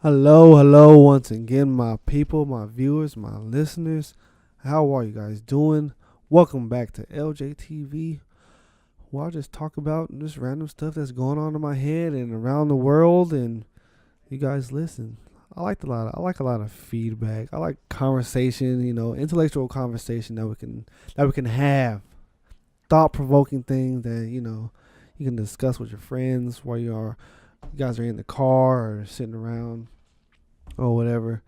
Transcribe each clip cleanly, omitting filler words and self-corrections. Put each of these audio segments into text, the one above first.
Hello, once again, my people, my viewers, my listeners. How are you guys doing? Welcome back to LJTV, where I just talk about just random stuff that's going on in my head and around the world, and you guys listen. I like a lot of feedback. I like conversation, intellectual conversation that we can have, thought provoking things that you can discuss with your friends while you guys are in the car or sitting around or whatever.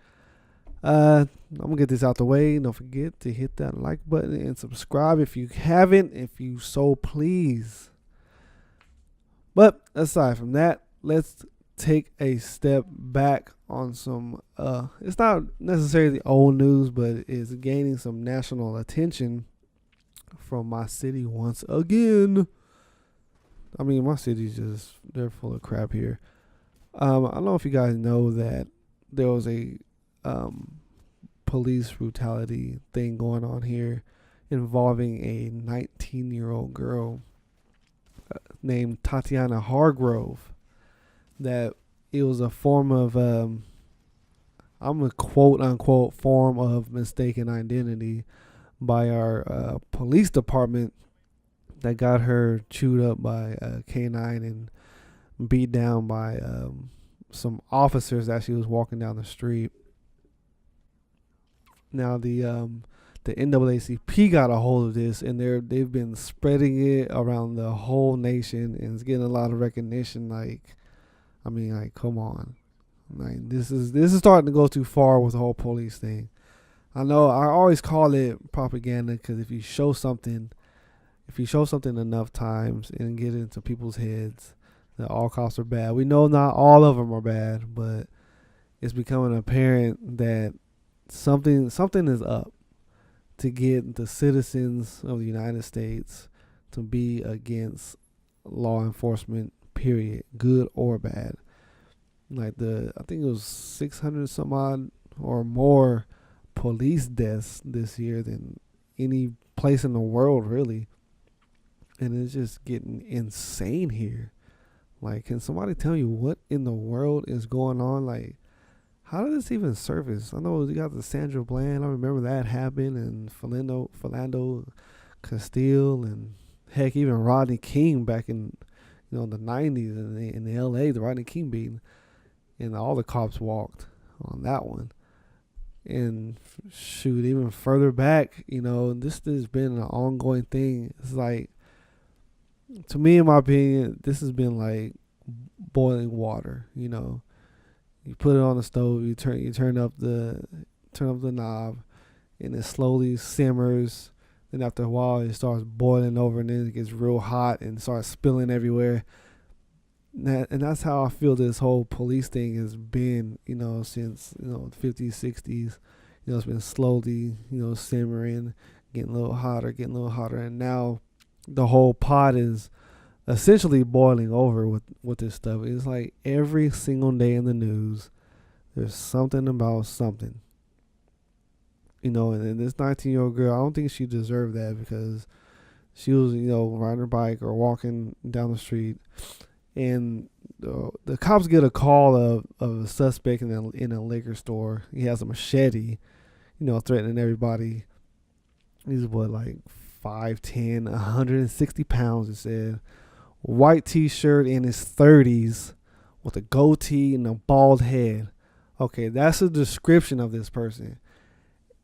I'm gonna get this out the way. Don't forget to hit that like button and subscribe if you haven't, if you so please. But aside from that, let's take a step back on some. It's not necessarily old news, but it's gaining some national attention from my city once again. I mean, my city's they're full of crap here. I don't know if you guys know that there was a police brutality thing going on here involving a 19-year-old girl named Tatiana Hargrove. That it was a form of, I'm a quote unquote form of mistaken identity by our police department that got her chewed up by a canine and beat down by some officers as she was walking down the street. Now the NAACP got a hold of this, and they've been spreading it around the whole nation, and it's getting a lot of recognition. Like, come on, like this is starting to go too far with the whole police thing. I know I always call it propaganda because if you show something enough times and get into people's heads that all cops are bad. We know not all of them are bad, but it's becoming apparent that something is up to get the citizens of the United States to be against law enforcement, period, good or bad. Like I think it was 600 some odd or more police deaths this year than any place in the world, really. And it's just getting insane here. Like, can somebody tell me what in the world is going on? Like, how did this even surface? I know you got the Sandra Bland. I remember that happened, and Philando Castile, and heck, even Rodney King back in the 90s in the L.A. The Rodney King beating, and all the cops walked on that one. And shoot, even further back, this has been an ongoing thing. It's like, to me, in my opinion, this has been like boiling water. You put it on the stove, you turn up the knob, and it slowly simmers. Then after a while, it starts boiling over, and then it gets real hot and starts spilling everywhere. And that's how I feel this whole police thing has been. Since the 50s, 60s. It's been slowly simmering, getting a little hotter, and now the whole pot is essentially boiling over with this stuff. It's like every single day in the news, there's something about something. And this 19-year-old girl, I don't think she deserved that because she was, riding her bike or walking down the street, and the cops get a call of a suspect in a liquor store. He has a machete, threatening everybody. He's like 5'10", 160 pounds, it said. White t-shirt in his 30s with a goatee and a bald head. Okay, that's a description of this person.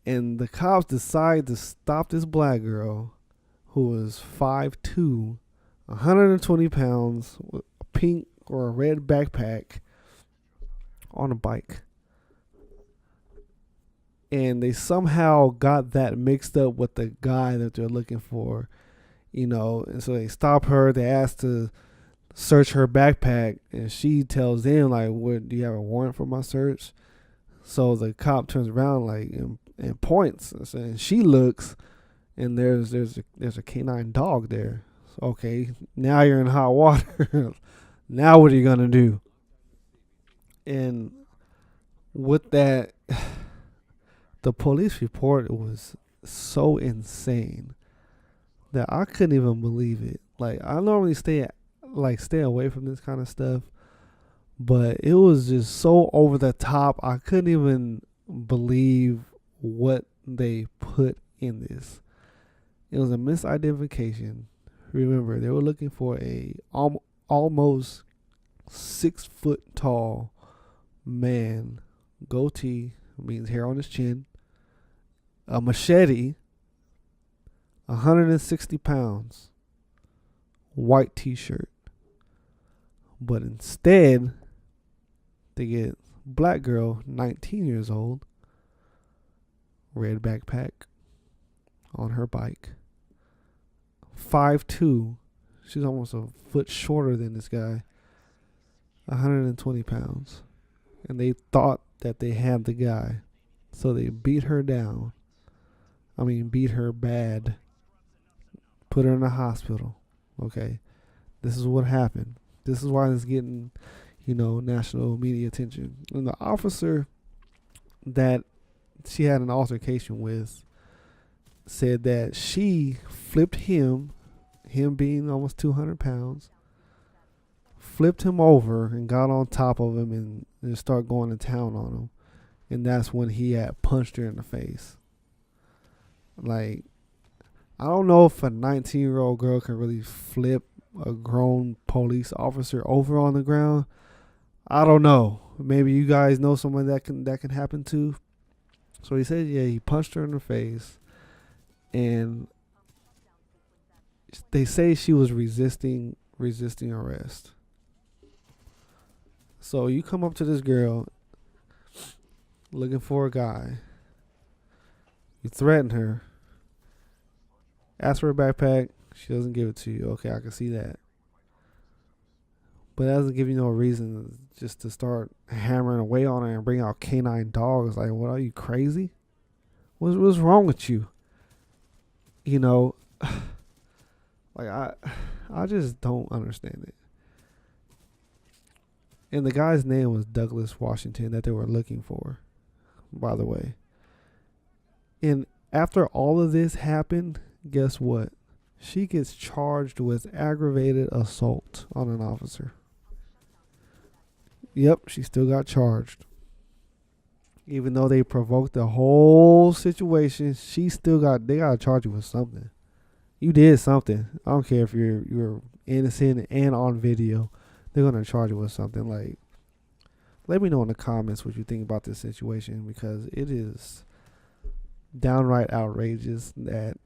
And the cops decide to stop this black girl who was 5'2", 120 pounds, with a pink or a red backpack on a bike. And they somehow got that mixed up with the guy that they're looking for, and so they stop her. They ask to search her backpack, and she tells them, like, "What, do you have a warrant for my search?" So the cop turns around, like, and points, and she looks, and there's a canine dog there. So, okay, now you're in hot water. Now what are you gonna do? And with that, the police report was so insane that I couldn't even believe it. Like, I normally stay away from this kind of stuff, But it was just so over the top. I couldn't even believe what they put in this. It was a misidentification. Remember, they were looking for a almost 6 foot tall man, goatee, means hair on his chin, a machete, 160 pounds, white t-shirt. But instead, they get black girl, 19 years old, red backpack on her bike, 5'2". She's almost a foot shorter than this guy, 120 pounds. And they thought that they had the guy. So they beat her down. I mean, beat her bad. Put her in the hospital. Okay. This is what happened. This is why it's getting, national media attention. And the officer that she had an altercation with said that she flipped him being almost 200 pounds, flipped him over and got on top of him and started going to town on him. And that's when he had punched her in the face. Like, I don't know if a 19-year-old girl can really flip a grown police officer over on the ground. I don't know. Maybe you guys know someone that can happen to. So he said, yeah, he punched her in the face. And they say she was resisting arrest. So you come up to this girl looking for a guy. You threaten her. Ask for a backpack. She doesn't give it to you. Okay, I can see that. But that doesn't give you no reason just to start hammering away on her and bring out canine dogs. Like, what, are you crazy? What's wrong with you? Like, I just don't understand it. And the guy's name was Douglas Washington that they were looking for, by the way. And after all of this happened, guess what? She gets charged with aggravated assault on an officer. Yep, she still got charged. Even though they provoked the whole situation, they gotta charge you with something. You did something. I don't care if you're innocent and on video. They're gonna charge you with something. Like, let me know in the comments what you think about this situation, because it is downright outrageous that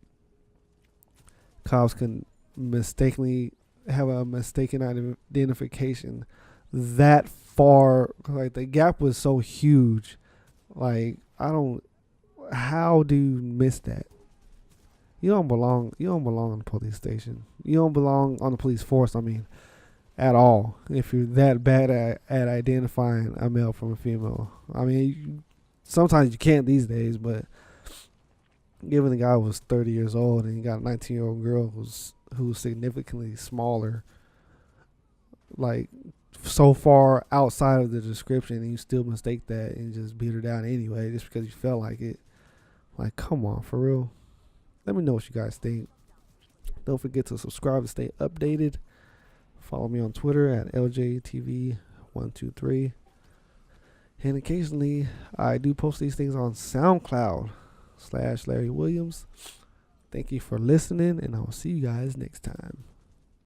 cops can mistakenly have a mistaken identification that far. Like, the gap was so huge. Like, how do you miss that? You don't belong in the police station. You don't belong on the police force, at all. If you're that bad at identifying a male from a female. Sometimes you can't these days, but given the guy was 30 years old and you got a 19-year-old girl who's significantly smaller, like, so far outside of the description, and you still mistake that and just beat her down anyway just because you felt like it. Like, come on, for real. Let me know what you guys think. Don't forget to subscribe to stay updated. Follow me on Twitter at LJTV123. And occasionally I do post these things on SoundCloud /Larry Williams. Thank you for listening, and I'll see you guys next time.